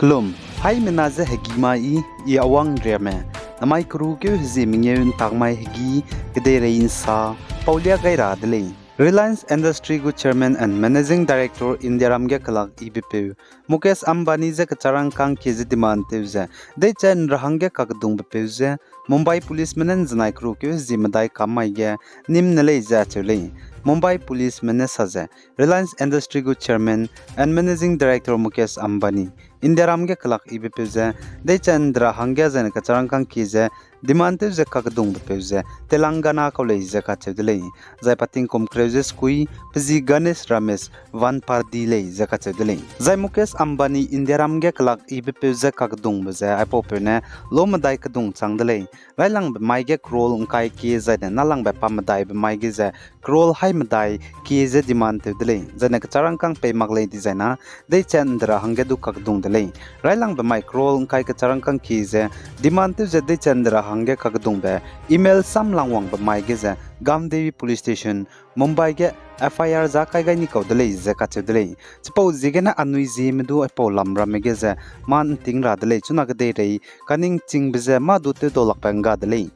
Klum, hai menaze hegi mai I awang dreme. Namai kru ke Zeme tagmai hegi gede rein sa Paulia gaira dele. Reliance Industry gu Chairman and Managing Director India Ramge Kalak IBP Mukesh Ambani ze kacharang kang kezi demand tevze de chen rahange kakdung bepevze Mumbai Police menen znai kru ke zimadai kamai ge nim nele za chule Mumbai Police menen saze Reliance Industry gu Chairman and Managing Director Mukesh Ambani India Ramge Kalak IBP ze de chen rahange zen kacharang kang keze demand tevze kakdung bepevze Telangana college ze kachedele zai pating kom Kreuses kui pzi Ganesh Ramesh van pardile zakachedele zai Mukesh Ambani India Ramge Kalak IBP ze kakdung bze apopene lomadai kadung changdele railang maige krol ungkai ki zai nalang ba pamadai ba maige ze krol hai madai ki ze demand tedele zane kacharang kang pe magle designa de chandra hange du kakdung dele railang ba mai krol ungkai kacharang kang ki ze demand te ze de chandra hange kakdung be email sam langwang ba maige ze Gamdevi Police Station Mumbai ge FIR za kai gai ni ko dele ze ka che dele chipo zigena anui Zeme du apo lamra mege ze man tingra dele chuna ge de rei kaning ching bize ma du te dolak panga dele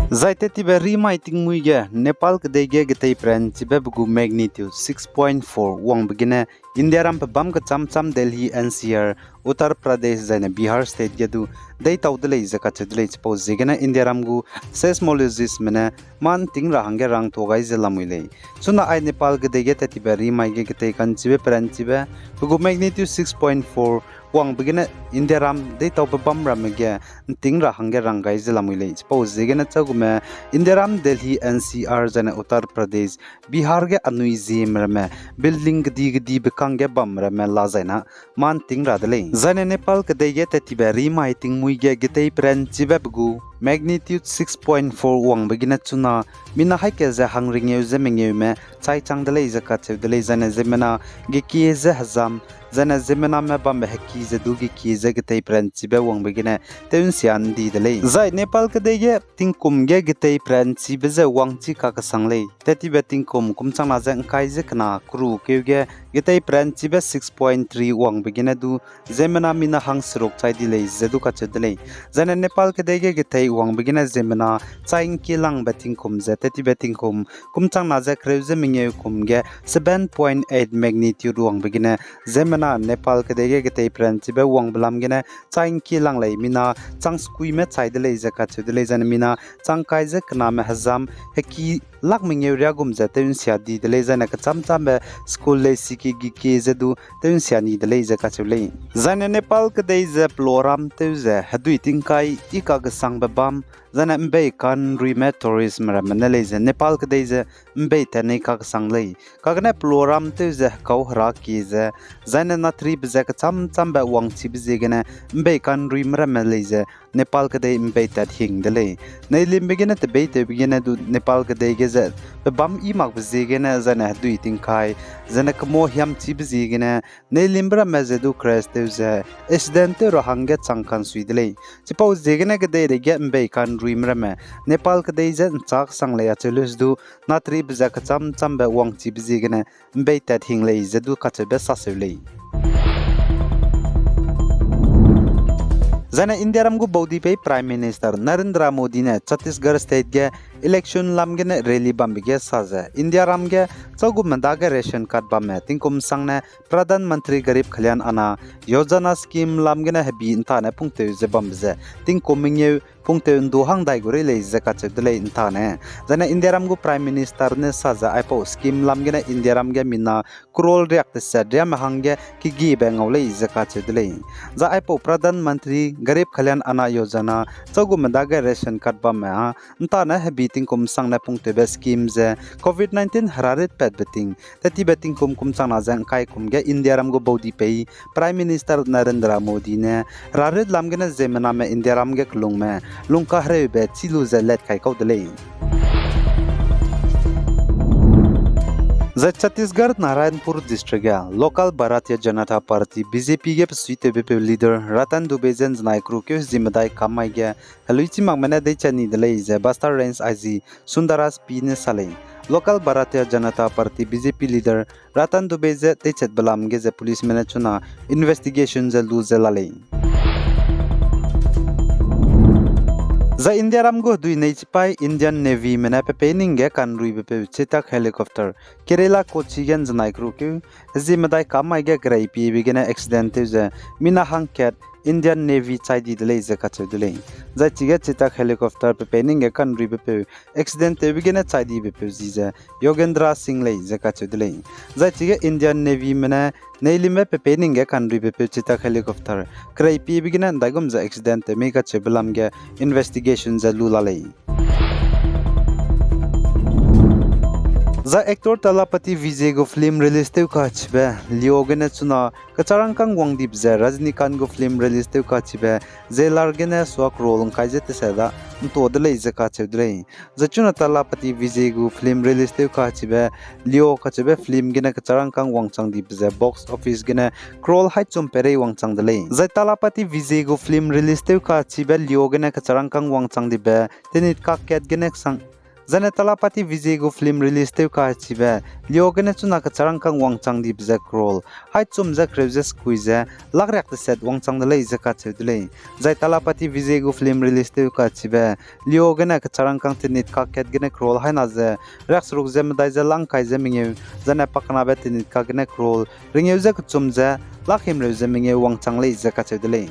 Zaite tibe remaiting muige Nepal ke dege getei pren tibe bugu magnitude 6.4 wang begine India ram bam ka cham Delhi NCR Uttar Pradesh zaine Bihar state gedu dei tawdele zaka chedle chipo zigena India ram gu seismologist mena man tingra hange rang togai zelamuile suna ai Nepal ke dege tibe remaige getei kan chibe pren tibe bugu magnitude 6.4 wang begine India ram dei taw bam ramege tingra hange rangai zelamuile chipo zigena chagume India ram Delhi NCR zaine Uttar Pradesh Bihar ge anui Zeme rame building gdi bekange bam rame la zaina man tingra dele zane Nepal ke dege tibe remaiting muige getei pren chibe bugu magnitude 6.4 wang begina chuna mina haike za hangring ye ze mengye me chai changdele zaka chedele zane zemena ge ki ze hazam zane zemena me bam heki ze dugi ki ze getei pren chibe wang begina teun sian di dele zai Nepal ke dege tingkum ge getei pren chibe ze wang chi ka ka sangle tibe tingkum kum changna ze kai ze kana kru keuge getei pren chibe 6.3 wang begina du zemena mina hang srok chai dile ze du ka chedele zane Nepal ke dege getei wang begina zemena chaing kilang bating kum ze tibe tingkum kum changna ze kreuze mingye kum ge 7.8 magnitude wang begina zemena Nepal ke dege getei pren chibe wang blam gene chaing kilang lai mina chang skui me chai dele ze ka chedele zane mina chang kai ze kana me hazam heki lak mingye ria gum ze teun sia di dele zane ka cham cham be school le siki gi ke ze du teun sia ni dele ze ka chule zane Nepal ke dei ze ploram te ze hadui tingkai ika ga sang ba bam zane mbe kan rime tourism ra manale ze Nepal ke dei ze mbe tane ka sang le ka ne ploram te ze kau hra ki ze zane na trip ze ka cham cham ba wang chi bi ze gene mbe kan rime ra manale ze Nepal ke dei mbe tat hing dele nei lim begene te be te begene du Nepal ke dei ge ze bam I mak bi ze gene zane hadui tingkai zane kmo hiam chi bi ze gene nei limbra me ze du crash te ze accident ro hange changkan sui dele chipo ze gene ke dei re ge mbe kan rime ra me Nepal ke dei ze chak sang le ya chelus du na trip ze ka cham cham ba wang chi bi ze gene mbe tat hing le ze du ka che be sa se le Zana India ramgu Baudi pe Prime Minister Narendra Modi ne Chhattisgarh state ge election lamgene rally bambige saza India ramge chogu mandaga ration card bamme tingkum sangne Pradhan Mantri Garib Kalyan Ana Yojana scheme lamgene habi intane pungte ze bamze tingkum mingye pungte ndu hangdai gore le zaka chedle intane zana India ramgu Prime Minister ne saza aipo scheme lamgene India ramge mina crore react sadya mahange ki gi bengole zaka chedle za aipo Pradhan Mantri Garib Kalyan Ana Yojana chogu mandaga ration card bamme ha intane habi tingkum sangna pungte be scheme ze COVID-19 hararit pet beting tati beting kum changna jang kai kumge India ramgo Baudi pe Prime Minister Narendra Modi ne rarit lamgena zemena me India ramge klung me lungka hre be chilu ze let kai kaudele Za Chhattisgarh Narayanpur district local Bharatiya Janata Party BJP ge suite BP leader Ratan Dubey zen znai kru ke zimadai kamai ge haluichi mangmana dei chani delei ze Bastar Range IG Sundaras P ne salei local Bharatiya Janata Party BJP leader Ratan Dubey ze te chet balam ge ze police mena chuna investigation ze lu ze lalei za India ramgo dui nei chipai Indian Navy mena pepening ge kanrui bepe chetak helicopter Kerala Kochi gen znai kru ke zimadai kamai ge grai pi bigena accident ze mina hangket Indian Navy chaidi delei ze kache delei za chiga chetak helicopter pepening ge kanrui bepe accident bigena chaidi bepe ziza Yogendra Singh lei ze kache delei za chiga Indian Navy mena Neilime pepening ge kanrui bepe chetak helicopter grai pi bigena dagum za accident me kache belam ge investigation za lulalei za actor Talapati Vijay go film release teu ka chibe liogene chuna kacharang kang wangdip za Rajnikant go film release teu ka chibe zelar gene swak role kai jete sada to dele ze ka chedrei za chuna Talapati Vijay go film release teu ka chibe lio ka chibe film gene kacharang kang wangchang dip za box office gene scroll hai chum pere wangchang dele za Talapati Vijay go film release teu ka chibe lio gene kacharang kang wangchang dibe tenit ka ket gene sang Zane Talapati Vijay go film release teu ka chibe liogene chuna ka charang kang wangchang di bza scroll hai chum za kreuze squeeze lagrak the set wangchang dele ze ka chedle zai Talapati Vijay go film release teu ka chibe liogene ka charang kang tinit ka ket gene scroll hai na ze raks ruk zem dai ze lang kai ze minge zane pakna be tinit ka gene scroll ringe ze ka chum ze lakhim reuze minge wangchang le ze ka chedle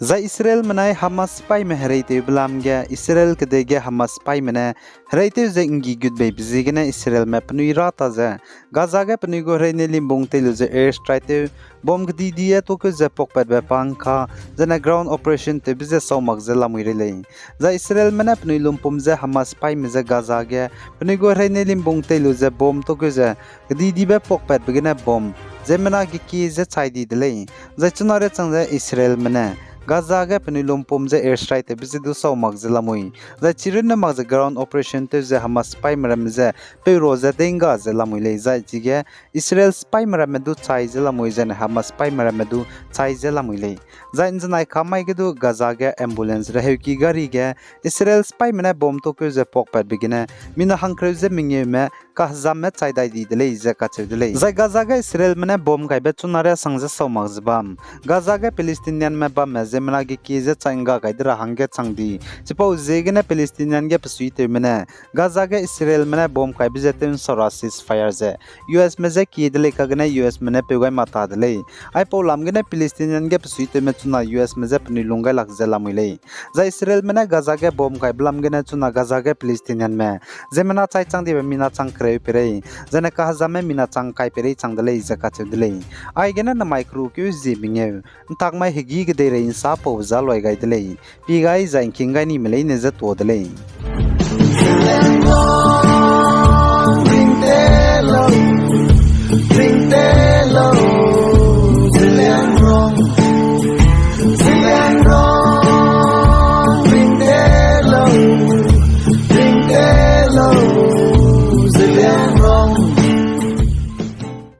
za Israel manai Hamas spy me hereite blam ge Israel ke de ge Hamas spy mena hereite ze ingi good be bizigena Israel me pnui rata za Gaza ge pnui go reine limbong te lu ze air strike te bom gdi die to ke ze pok pat be pangkha zena ground operation te bize somak ze lamui rele za Israel mena pnui lumpum ze Hamas spy me ze Gaza ge pnui go reine limbong te lu ze bom to ke ze gdi di be pok pat begena bom ze mena ge ki ze chaidi dele za chunare chang ze Israel mena Gaza ge penilum pum ze airstrike te bizidu saw magzela mui za chirin na magza ground operation te ze Hamas spy maram ze pe roza denga ze lamui le za jige Israel spy maram du chai ze lamui ze Hamas spy maram du chai ze lamui le za injnai khamai ge du Gaza ge ambulance re ki gari ge Israel spy mena bom to ke ze pok pat bigina mina hangkre ze mingye me ka zam me chai dai di de ze ka che de za Gaza ge Israel mena bom kai be chunare sangza saw magzbam Gaza ge Palestinian me ba me zemna ge ki ze changa kai dra hangge changdi chipo zegene Palestinian ge psuite mena Gaza ge Israel mena bom kai bijeten sorasis fire ze US me ze ki dele ka gene US mena pegai mata dele ai po lam gene Palestinian ge psuite me chuna US me ze pni lunga lak ze lamile za Israel mena Gaza ge bom kai blam gene chuna Gaza ge Palestinian me zemna chai changdi be mina chang kre pere zene ka hazame mina chang kai pere changdele ze ka chedele ai gene na micro ku zi binge tak mai higi ge de rein sa po za loi gai dele pi gai za king gai ni mele ne za to dele